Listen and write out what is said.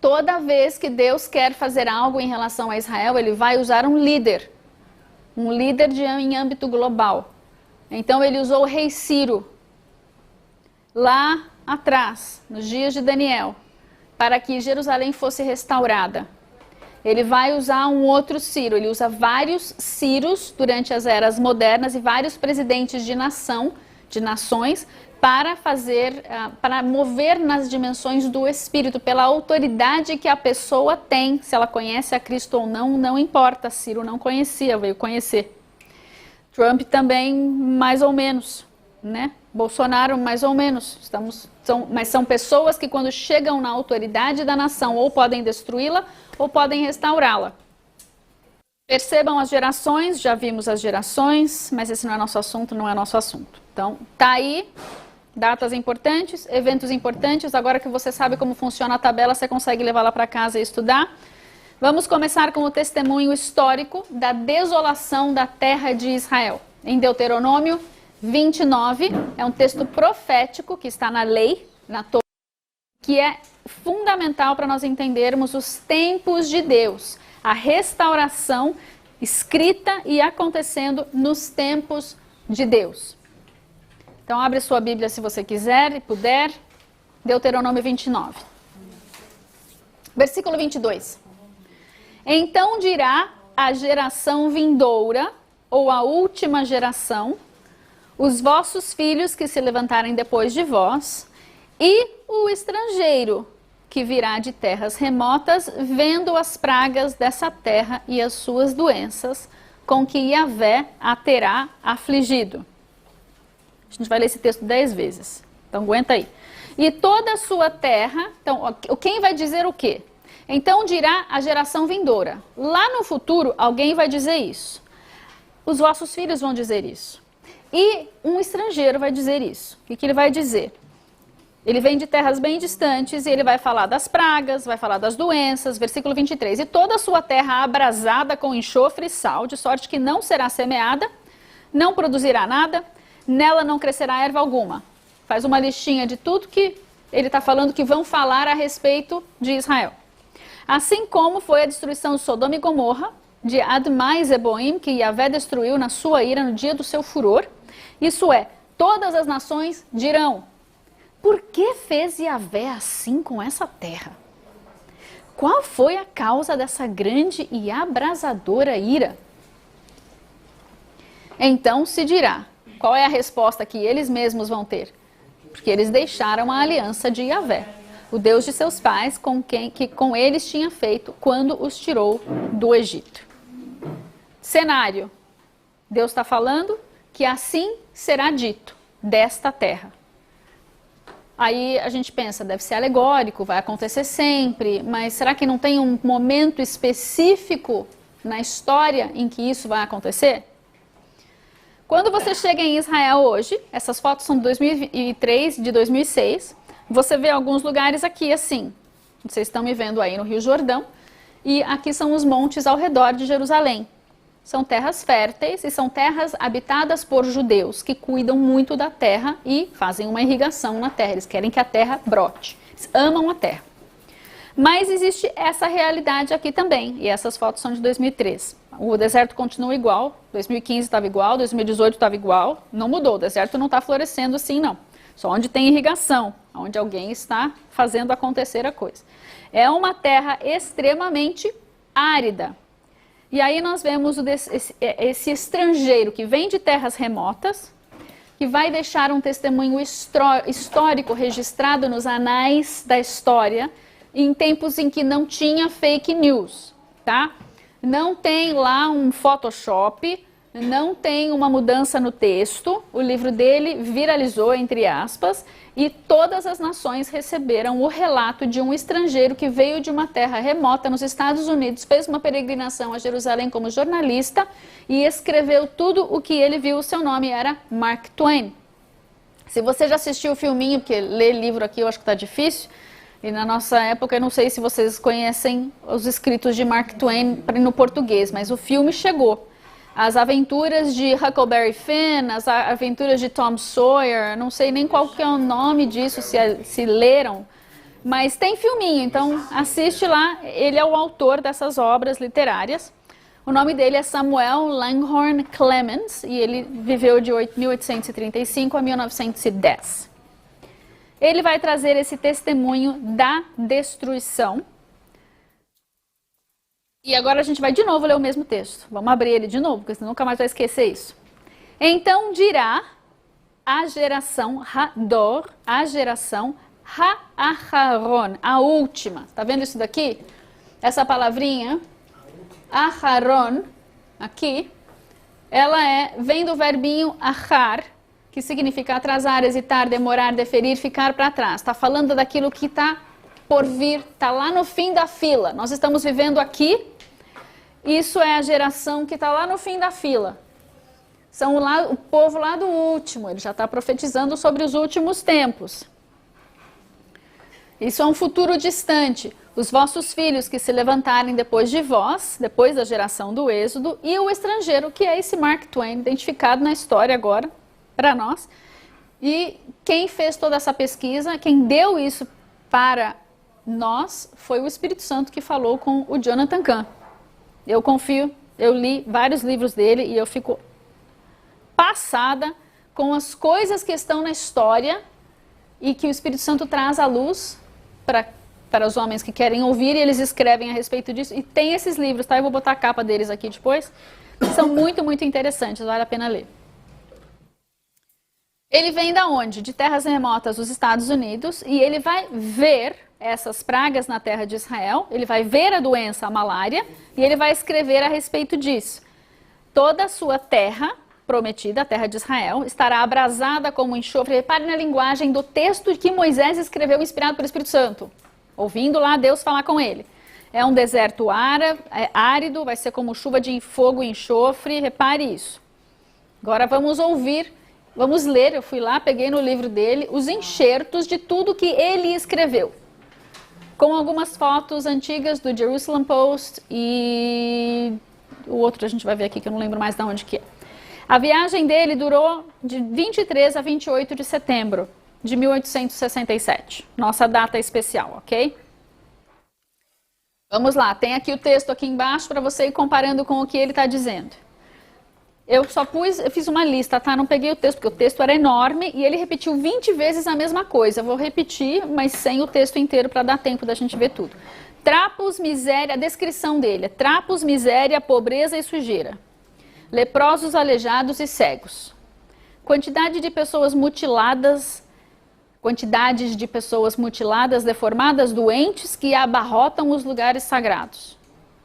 Toda vez que Deus quer fazer algo em relação a Israel, ele vai usar um líder em âmbito global. Então ele usou o rei Ciro, lá atrás, nos dias de Daniel, para que Jerusalém fosse restaurada. Ele vai usar um outro Ciro, ele usa vários Ciros durante as eras modernas e vários presidentes de nações, para mover nas dimensões do Espírito, pela autoridade que a pessoa tem, se ela conhece a Cristo ou não, não importa. Ciro não conhecia, veio conhecer. Trump também, mais ou menos, né? Bolsonaro, mais ou menos. Mas são pessoas que, quando chegam na autoridade da nação, ou podem destruí-la, ou podem restaurá-la. Percebam as gerações, já vimos as gerações, mas esse não é nosso assunto, não é nosso assunto. Então, tá aí, datas importantes, eventos importantes. Agora que você sabe como funciona a tabela, você consegue levá-la para casa e estudar. Vamos começar com o testemunho histórico da desolação da terra de Israel. Em Deuteronômio 29, é um texto profético que está na lei, na Torá, que é fundamental para nós entendermos os tempos de Deus, a restauração escrita e acontecendo nos tempos de Deus. Então abre sua Bíblia se você quiser e puder, Deuteronômio 29. Versículo 22. Então dirá a geração vindoura, ou a última geração, os vossos filhos que se levantarem depois de vós, e o estrangeiro que virá de terras remotas, vendo as pragas dessa terra e as suas doenças, com que Yahvé a terá afligido. A gente vai ler esse texto 10 vezes, então aguenta aí. E toda a sua terra, então quem vai dizer o quê? Então dirá a geração vindoura. Lá no futuro, alguém vai dizer isso. Os vossos filhos vão dizer isso. E um estrangeiro vai dizer isso. O que ele vai dizer? Ele vem de terras bem distantes e ele vai falar das pragas, vai falar das doenças, versículo 23. E toda a sua terra abrasada com enxofre e sal, de sorte que não será semeada, não produzirá nada, nela não crescerá erva alguma. Faz uma listinha de tudo que ele está falando que vão falar a respeito de Israel. Assim como foi a destruição de Sodoma e Gomorra, de Admá e Zeboim, que Yahvé destruiu na sua ira no dia do seu furor. Isso é, todas as nações dirão: por que fez Yahvé assim com essa terra? Qual foi a causa dessa grande e abrasadora ira? Então se dirá, qual é a resposta que eles mesmos vão ter? Porque eles deixaram a aliança de Yahvé, o Deus de seus pais, que com eles tinha feito quando os tirou do Egito. Cenário. Deus está falando que assim será dito desta terra. Aí a gente pensa, deve ser alegórico, vai acontecer sempre, mas será que não tem um momento específico na história em que isso vai acontecer? Quando você chega em Israel hoje, essas fotos são de 2003 e de 2006, você vê alguns lugares aqui assim, vocês estão me vendo aí no Rio Jordão, e aqui são os montes ao redor de Jerusalém. São terras férteis e são terras habitadas por judeus que cuidam muito da terra e fazem uma irrigação na terra. Eles querem que a terra brote. Eles amam a terra. Mas existe essa realidade aqui também. E essas fotos são de 2003. O deserto continua igual. 2015 estava igual, 2018 estava igual. Não mudou. O deserto não está florescendo assim, não. Só onde tem irrigação, onde alguém está fazendo acontecer a coisa. É uma terra extremamente árida. E aí nós vemos esse estrangeiro que vem de terras remotas, que vai deixar um testemunho histórico registrado nos anais da história, em tempos em que não tinha fake news, tá? Não tem lá um Photoshop, não tem uma mudança no texto, o livro dele viralizou, entre aspas, e todas as nações receberam o relato de um estrangeiro que veio de uma terra remota nos Estados Unidos, fez uma peregrinação a Jerusalém como jornalista e escreveu tudo o que ele viu. O seu nome era Mark Twain. Se você já assistiu o filminho, porque ler livro aqui eu acho que está difícil, e na nossa época eu não sei se vocês conhecem os escritos de Mark Twain no português, mas o filme chegou. As aventuras de Huckleberry Finn, as aventuras de Tom Sawyer, não sei nem qual que é o nome disso, se leram. Mas tem filminho, então assiste lá. Ele é o autor dessas obras literárias. O nome dele é Samuel Langhorne Clemens e ele viveu de 1835 a 1910. Ele vai trazer esse testemunho da destruição. E agora a gente vai de novo ler o mesmo texto. Vamos abrir ele de novo, porque você nunca mais vai esquecer isso. Então dirá a geração Hador, a geração Ha-Aharon, a última. Tá vendo isso daqui? Essa palavrinha, Aharon, aqui, ela vem do verbinho ahar, que significa atrasar, hesitar, demorar, deferir, ficar para trás. Está falando daquilo que está por vir, está lá no fim da fila. Nós estamos vivendo aqui, isso é a geração que está lá no fim da fila. São o povo lá do último, ele já está profetizando sobre os últimos tempos. Isso é um futuro distante. Os vossos filhos que se levantarem depois de vós, depois da geração do Êxodo, e o estrangeiro, que é esse Mark Twain, identificado na história agora, para nós. E quem fez toda essa pesquisa, quem deu isso para nós, foi o Espírito Santo que falou com o Jonathan Cahn. Eu confio, eu li vários livros dele e eu fico passada com as coisas que estão na história e que o Espírito Santo traz à luz para os homens que querem ouvir, e eles escrevem a respeito disso. E tem esses livros, tá? Eu vou botar a capa deles aqui depois. São muito, muito interessantes, vale a pena ler. Ele vem da onde? De terras remotas dos Estados Unidos, e ele vai ver essas pragas na terra de Israel, ele vai ver a doença, a malária, e ele vai escrever a respeito disso. Toda a sua terra prometida, a terra de Israel, estará abrasada como enxofre. Repare na linguagem do texto que Moisés escreveu inspirado pelo Espírito Santo, ouvindo lá Deus falar com ele. É um deserto árido, vai ser como chuva de fogo e enxofre, repare isso. Agora vamos ouvir, vamos ler, eu fui lá, peguei no livro dele, os enxertos de tudo que ele escreveu. Com algumas fotos antigas do Jerusalem Post e o outro a gente vai ver aqui que eu não lembro mais de onde que é. A viagem dele durou de 23 a 28 de setembro de 1867, nossa data especial, ok? Vamos lá, tem aqui o texto aqui embaixo para você ir comparando com o que ele está dizendo. Eu fiz uma lista, tá? Não peguei o texto, porque o texto era enorme e ele repetiu 20 vezes a mesma coisa. Eu vou repetir, mas sem o texto inteiro para dar tempo da gente ver tudo. Trapos, miséria, a descrição dele é trapos, miséria, pobreza e sujeira. Leprosos, aleijados e cegos. Quantidades de pessoas mutiladas, deformadas, doentes que abarrotam os lugares sagrados.